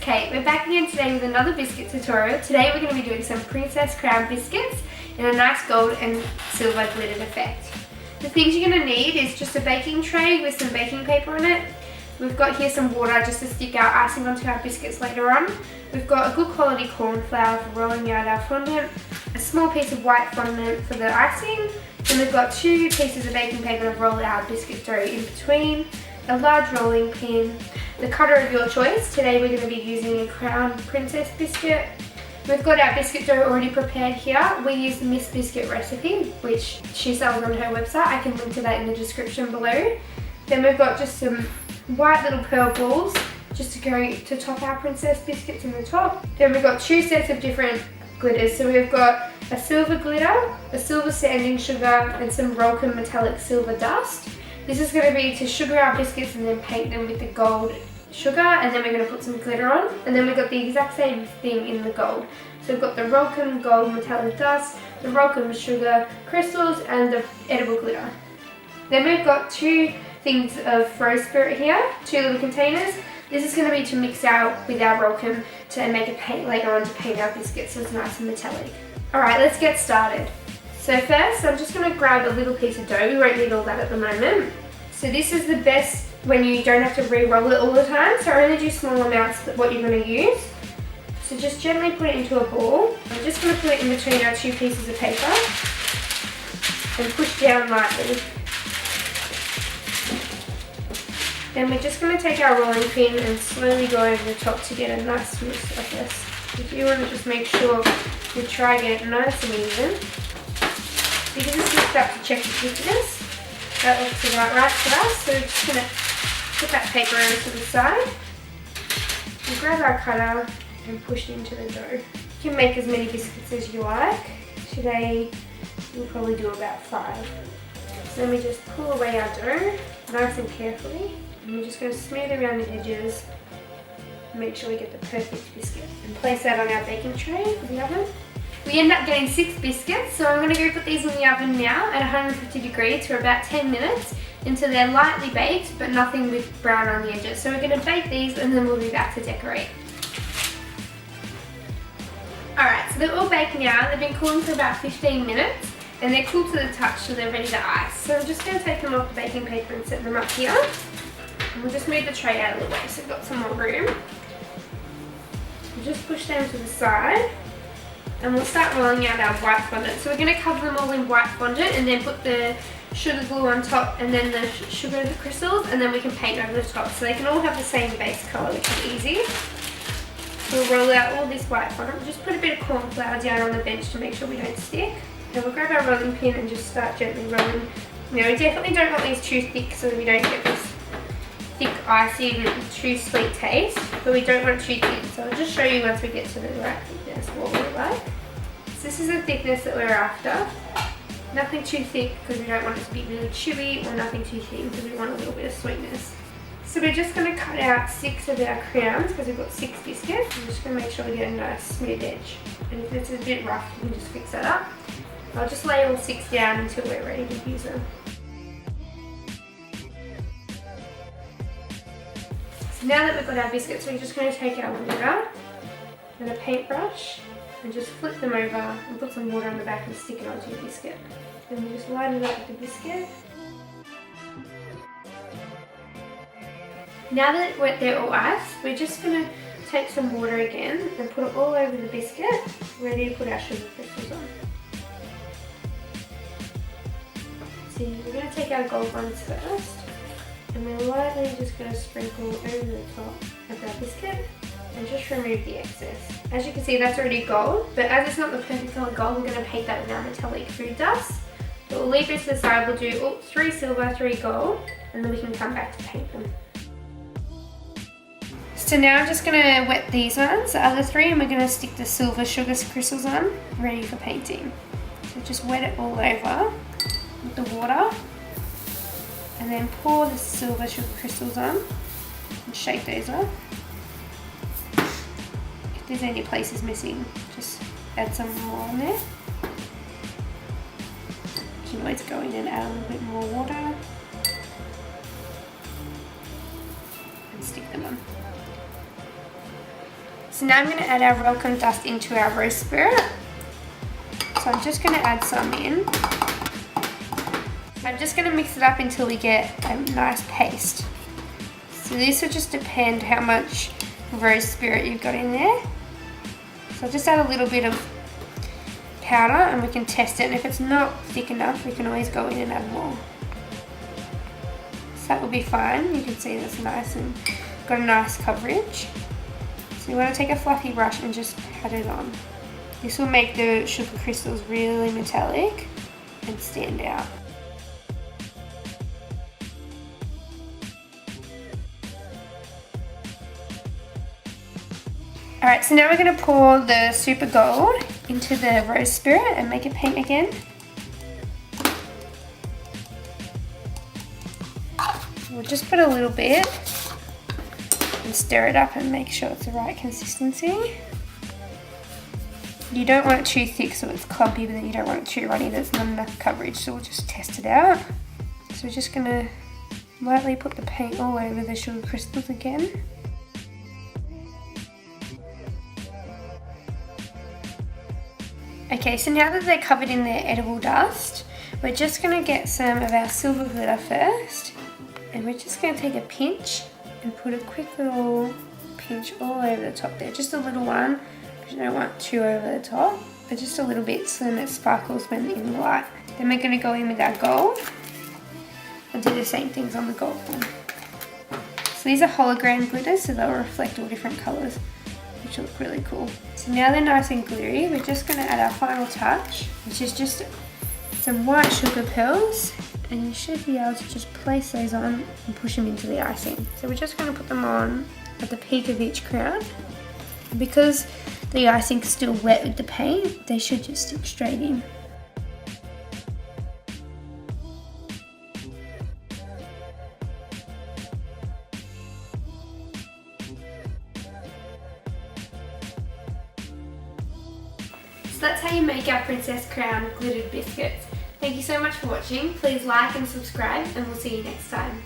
Kate. We're back again today with another biscuit tutorial. Today we're going to be doing some Princess Crown biscuits in a nice gold and silver glittered effect. The things you're going to need is just a baking tray with some baking paper on it. We've got here some water just to stick our icing onto our biscuits later on. We've got a good quality corn flour for rolling out our fondant, a small piece of white fondant for the icing, and we've got 2 pieces of baking paper to roll our biscuit dough in between, a large rolling pin, the cutter of your choice. Today we're going to be using a Crown Princess biscuit. We've got our biscuit dough already prepared here. We use the Miss Biscuit recipe, which she sells on her website. I can link to that in the description below. Then we've got just some white little pearl balls just to go to top our princess biscuits in the top. Then we've got 2 sets of different glitters. So we've got a silver glitter, a silver sanding sugar, and some Rolkem metallic silver dust. This is going to be to sugar our biscuits and then paint them with the gold sugar, and then we're going to put some glitter on. And then we've got the exact same thing in the gold. So we've got the Rolkem gold metallic dust, the Rolkem sugar crystals, and the edible glitter. Then we've got 2 things of rose spirit here, 2 little containers. This is going to be to mix out with our Rolkem to make a paint later on to paint our biscuits so it's nice and metallic. Alright, let's get started. So first, I'm just going to grab a little piece of dough. We won't need all that at the moment. So this is the best when you don't have to re-roll it all the time. So only do small amounts of what you're going to use. So just gently put it into a ball. I'm just going to put it in between our 2 pieces of paper and push down lightly. Then we're just going to take our rolling pin and slowly go over the top to get a nice smooth surface. If you want to just make sure you try and get it nice and even. You can just lift up to check the thickness. That looks about right for us. So we're just going to put that paper over to the side. And grab our cutter and push it into the dough. You can make as many biscuits as you like. Today we'll probably do about 5. So then we just pull away our dough nice and carefully. And we're just going to smooth around the edges. Make sure we get the perfect biscuit. And place that on our baking tray for the oven. We end up getting 6 biscuits, so I'm going to go put these in the oven now at 150 degrees for about 10 minutes until they're lightly baked but nothing with brown on the edges. So we're going to bake these and then we'll be back to decorate. Alright, so they're all baked now. They've been cooling for about 15 minutes and they're cool to the touch, so they're ready to ice. So I'm just going to take them off the baking paper and set them up here. And we'll just move the tray out of the way so we've got some more room. We'll just push them to the side. And we'll start rolling out our white fondant. So we're going to cover them all in white fondant and then put the sugar glue on top and then the sugar crystals, and then we can paint over the top so they can all have the same base colour, which is easy. So we'll roll out all this white fondant. We'll just put a bit of corn flour down on the bench to make sure we don't stick. And we'll grab our rolling pin and just start gently rolling. You know, we definitely don't want these too thick so that we don't get this thick icing and too sweet taste, but we don't want it too thin. So I'll just show you once we get to the right thickness what we like. So this is the thickness that we're after. Nothing too thick because we don't want it to be really chewy, or nothing too thin because we want a little bit of sweetness. So we're just going to cut out 6 of our crowns because we've got 6 biscuits. I'm just going to make sure we get a nice smooth edge. And if it's a bit rough, you can just fix that up. I'll just lay all 6 down until we're ready to use them. So now that we've got our biscuits, we're just going to take our water and a paintbrush and just flip them over and put some water on the back and stick it onto your biscuit. Then we just line it up with the biscuit. Now that they're all iced, we're just going to take some water again and put it all over the biscuit, ready to put our sugar crystals on. So we're going to take our gold ones first, and we're lightly just going to sprinkle over the top of our biscuit and just remove the excess. As you can see, that's already gold, but as it's not the perfect colour gold, we're going to paint that with our metallic food dust. So we'll leave this to the side. We'll do 3 silver, 3 gold, and then we can come back to paint them. So now I'm just going to wet these ones, the other 3, and we're going to stick the silver sugar crystals on, ready for painting. So just wet it all over with the water, and then pour the silver sugar crystals on and shake those up. If there's any places missing, just add some more on there. You can always go in and add a little bit more water and stick them on. So now I'm going to add our Rolkem dust into our rose spirit. So I'm just going to add some in. I'm just going to mix it up until we get a nice paste. So this will just depend how much rose spirit you've got in there. So I'll just add a little bit of powder and we can test it, and if it's not thick enough we can always go in and add more. So that will be fine. You can see that's nice and got a nice coverage. So you want to take a fluffy brush and just pat it on. This will make the sugar crystals really metallic and stand out. Alright, so now we're going to pour the super gold into the rose spirit and make it paint again. We'll just put a little bit and stir it up and make sure it's the right consistency. You don't want it too thick so it's clumpy, but then you don't want it too runny, there's not enough coverage, so we'll just test it out. So we're just going to lightly put the paint all over the sugar crystals again. Okay, so now that they're covered in their edible dust, we're just going to get some of our silver glitter first, and we're just going to take a pinch and put a quick little pinch all over the top there, just a little one, but you don't want too over the top, but just a little bit so then it sparkles when in the light. Then we're going to go in with our gold and do the same things on the gold one. So these are hologram glitters, so they'll reflect all different colours, which look really cool. So now they're nice and glittery, we're just going to add our final touch, which is just some white sugar pearls, and you should be able to just place those on and push them into the icing. So we're just going to put them on at the peak of each crown. Because the icing's still wet with the paint, they should just stick straight in. So that's how you make our princess crown glittered biscuits. Thank you so much for watching. Please like and subscribe, and we'll see you next time.